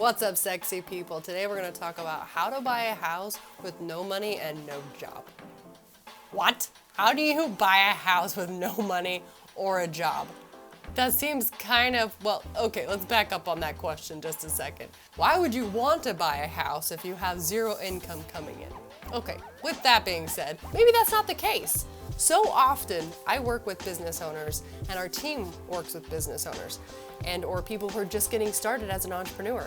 What's up, sexy people? Today we're going to talk about how to buy a house with no money and no job. What? How do you buy a house with no money or a job? That seems kind of, well, okay, let's back up on that question just a second. Why would you want to buy a house if you have zero income coming in? Okay, with that being said, maybe that's not the case. So often I work with business owners and our team works with business owners or people who are just getting started as an entrepreneur.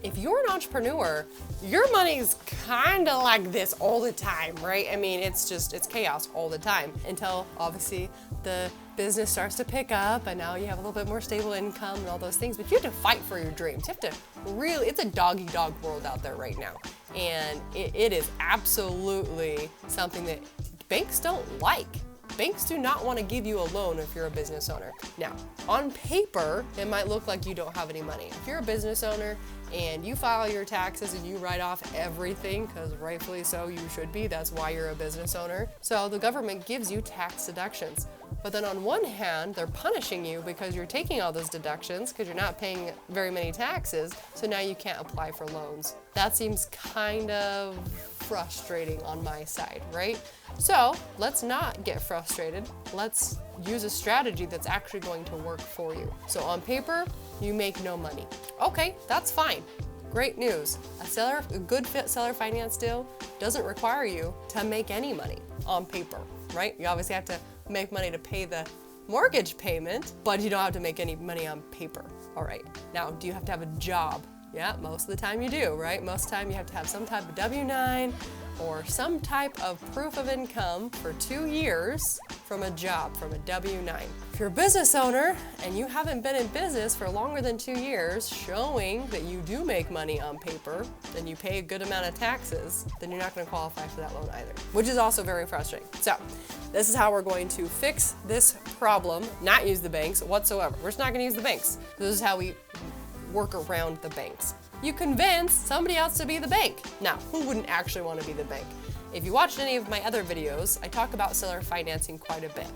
If you're an entrepreneur, your money's kind of like this all the time, right? I mean, it's chaos all the time until obviously the business starts to pick up and now you have a little bit more stable income and all those things, but you have to fight for your dreams. You have to really, it's a dog-eat-dog world out there right now. And it is absolutely something that banks don't like. Banks do not want to give you a loan if you're a business owner. Now, on paper, it might look like you don't have any money. If you're a business owner and you file your taxes and you write off everything, because rightfully so you should be, that's why you're a business owner. So the government gives you tax deductions. But then on one hand, they're punishing you because you're taking all those deductions because you're not paying very many taxes, so now you can't apply for loans. That seems kind of frustrating on my side, right? So let's not get frustrated. Let's use a strategy that's actually going to work for you. So on paper, you make no money. Okay, that's fine. Great news. A good seller finance deal doesn't require you to make any money on paper, right? You obviously have to make money to pay the mortgage payment, but you don't have to make any money on paper. All right, now do you have to have a job? Yeah, most of the time you do, right? Most of the time you have to have some type of W-9 or some type of proof of income for 2 years from a job, from a W-9. If you're a business owner and you haven't been in business for longer than 2 years, showing that you do make money on paper, and you pay a good amount of taxes, then you're not gonna qualify for that loan either, which is also very frustrating. So this is how we're going to fix this problem, not use the banks whatsoever. We're just not gonna use the banks. This is how we work around the banks. You convince somebody else to be the bank. Now, who wouldn't actually want to be the bank? If you watched any of my other videos, I talk about seller financing quite a bit.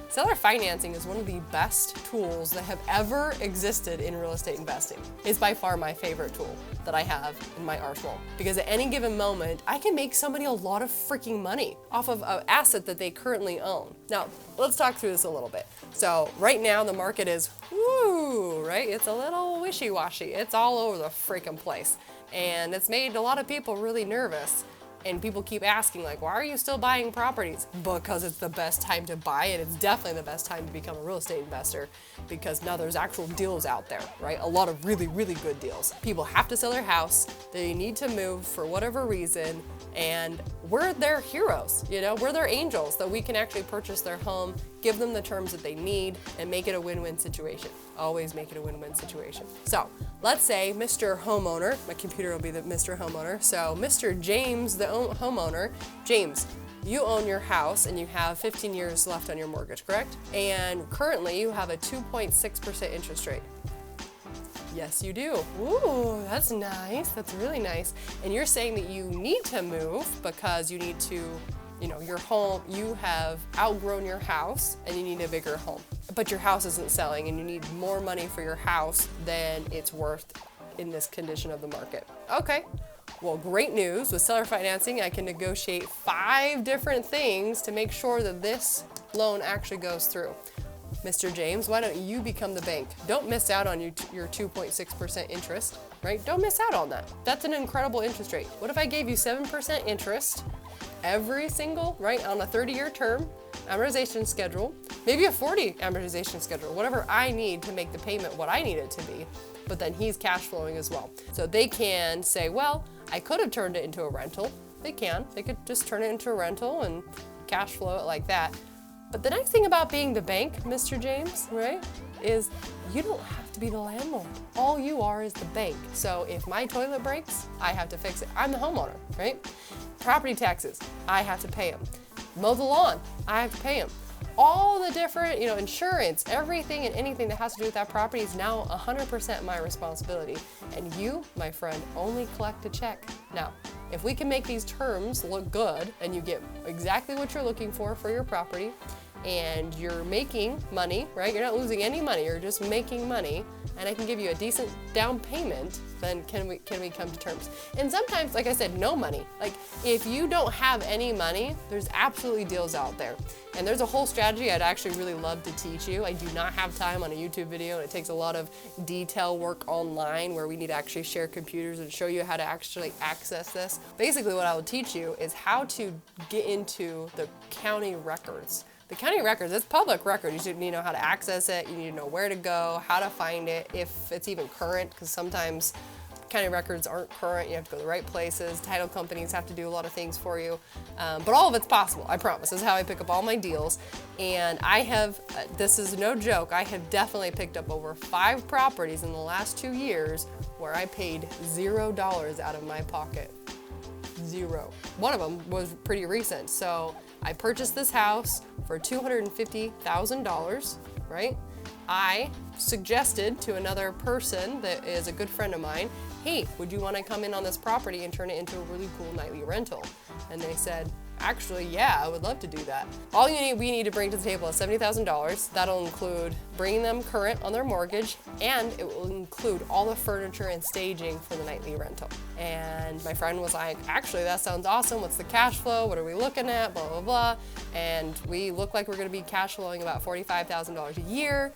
Seller financing is one of the best tools that have ever existed in real estate investing. It's by far my favorite tool that I have in my arsenal because at any given moment, I can make somebody a lot of freaking money off of an asset that they currently own. Now, let's talk through this a little bit. So right now the market is, woo, right? It's a little wishy-washy. It's all over the freaking place. And it's made a lot of people really nervous. And people keep asking, like, why are you still buying properties? Because it's the best time to buy it. It's definitely the best time to become a real estate investor because now there's actual deals out there, right? A lot of really, really good deals. People have to sell their house. They need to move for whatever reason. And we're their heroes, you know? We're their angels that we can actually purchase their home, give them the terms that they need, and make it a win-win situation. Always make it a win-win situation. So let's say Mr. Homeowner, my computer will be the Mr. Homeowner. So Mr. James, the homeowner, James, you own your house and you have 15 years left on your mortgage, correct? And currently you have a 2.6% interest rate. Yes, you do. Ooh, that's nice. That's really nice. And you're saying that you need to move because you need to, you know, your home, you have outgrown your house and you need a bigger home. But your house isn't selling and you need more money for your house than it's worth in this condition of the market. Okay. Well, great news. With seller financing, I can negotiate 5 different things to make sure that this loan actually goes through. Mr. James, why don't you become the bank? Don't miss out on your 2.6% interest, right? Don't miss out on that. That's an incredible interest rate. What if I gave you 7% interest every single, right, on a 30-year term, amortization schedule, maybe a 40 amortization schedule, whatever I need to make the payment what I need it to be, but then he's cash flowing as well. So they can say, well, I could have turned it into a rental. They can. They could just turn it into a rental and cash flow it like that. But the nice thing about being the bank, Mr. James, right, is you don't have to be the landlord. All you are is the bank. So if my toilet breaks, I have to fix it. I'm the homeowner, right? Property taxes, I have to pay them. Mow the lawn, I have to pay them. All the different, insurance, everything and anything that has to do with that property is now 100% my responsibility. And you, my friend, only collect a check. Now, if we can make these terms look good and you get exactly what you're looking for your property, and you're making money, right? You're not losing any money, you're just making money, and I can give you a decent down payment, then can we come to terms? And sometimes, like I said, no money. Like if you don't have any money, there's absolutely deals out there. And there's a whole strategy I'd actually really love to teach you. I do not have time on a YouTube video, and it takes a lot of detail work online where we need to actually share computers and show you how to actually access this. Basically what I will teach you is how to get into the county records. The county records, it's public record. You should need to know how to access it. You need to know where to go, how to find it, if it's even current, because sometimes county records aren't current. You have to go to the right places. Title companies have to do a lot of things for you. But all of it's possible, I promise. This is how I pick up all my deals. And I have, this is no joke, I have definitely picked up over 5 properties in the last 2 years where I paid $0 out of my pocket. 0. One of them was pretty recent. So I purchased this house for $250,000, right? I suggested to another person that is a good friend of mine, hey, would you want to come in on this property and turn it into a really cool nightly rental? And they said, actually, yeah, I would love to do that. All we need to bring to the table is $70,000. That'll include bringing them current on their mortgage, and it will include all the furniture and staging for the nightly rental. And my friend was like, actually, that sounds awesome. What's the cash flow? What are we looking at? Blah, blah, blah. And we look like we're gonna be cash flowing about $45,000 a year.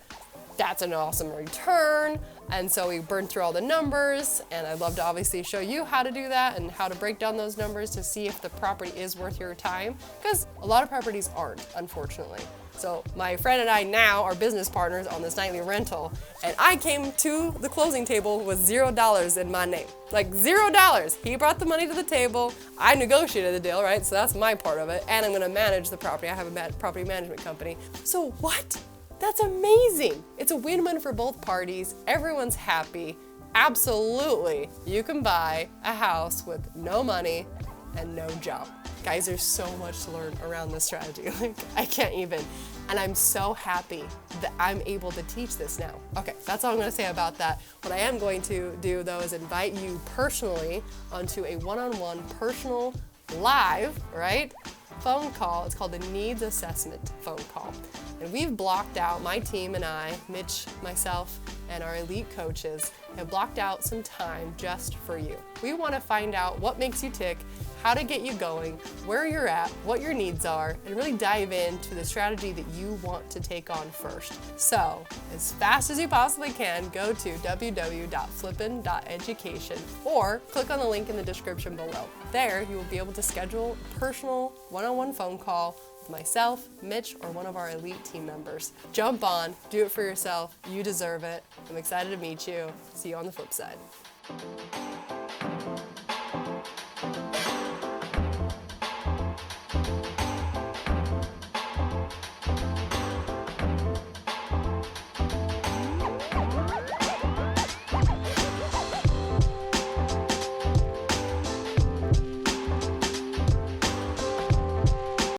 That's an awesome return. And so we burned through all the numbers, and I'd love to obviously show you how to do that and how to break down those numbers to see if the property is worth your time, because a lot of properties aren't, unfortunately. So my friend and I now are business partners on this nightly rental, and I came to the closing table with $0 in my name. Like $0. He brought the money to the table, I negotiated the deal, right? So that's my part of it, and I'm gonna manage the property. I have a property management company. So what? That's amazing. It's a win-win for both parties. Everyone's happy. Absolutely, you can buy a house with no money and no job. Guys, there's so much to learn around this strategy. Like, I can't even. And I'm so happy that I'm able to teach this now. Okay, that's all I'm gonna say about that. What I am going to do though is invite you personally onto a one-on-one personal live, right? Phone call. It's called the needs assessment phone call. And we've blocked out, my team and I, Mitch, myself, and our elite coaches have blocked out some time just for you. We want to find out what makes you tick, how to get you going, where you're at, what your needs are, and really dive into the strategy that you want to take on first. So, as fast as you possibly can, go to www.flippin.education or click on the link in the description below. There, you will be able to schedule a personal one-on-one phone call with myself, Mitch, or one of our elite team members. Jump on, do it for yourself, you deserve it. I'm excited to meet you. See you on the flip side.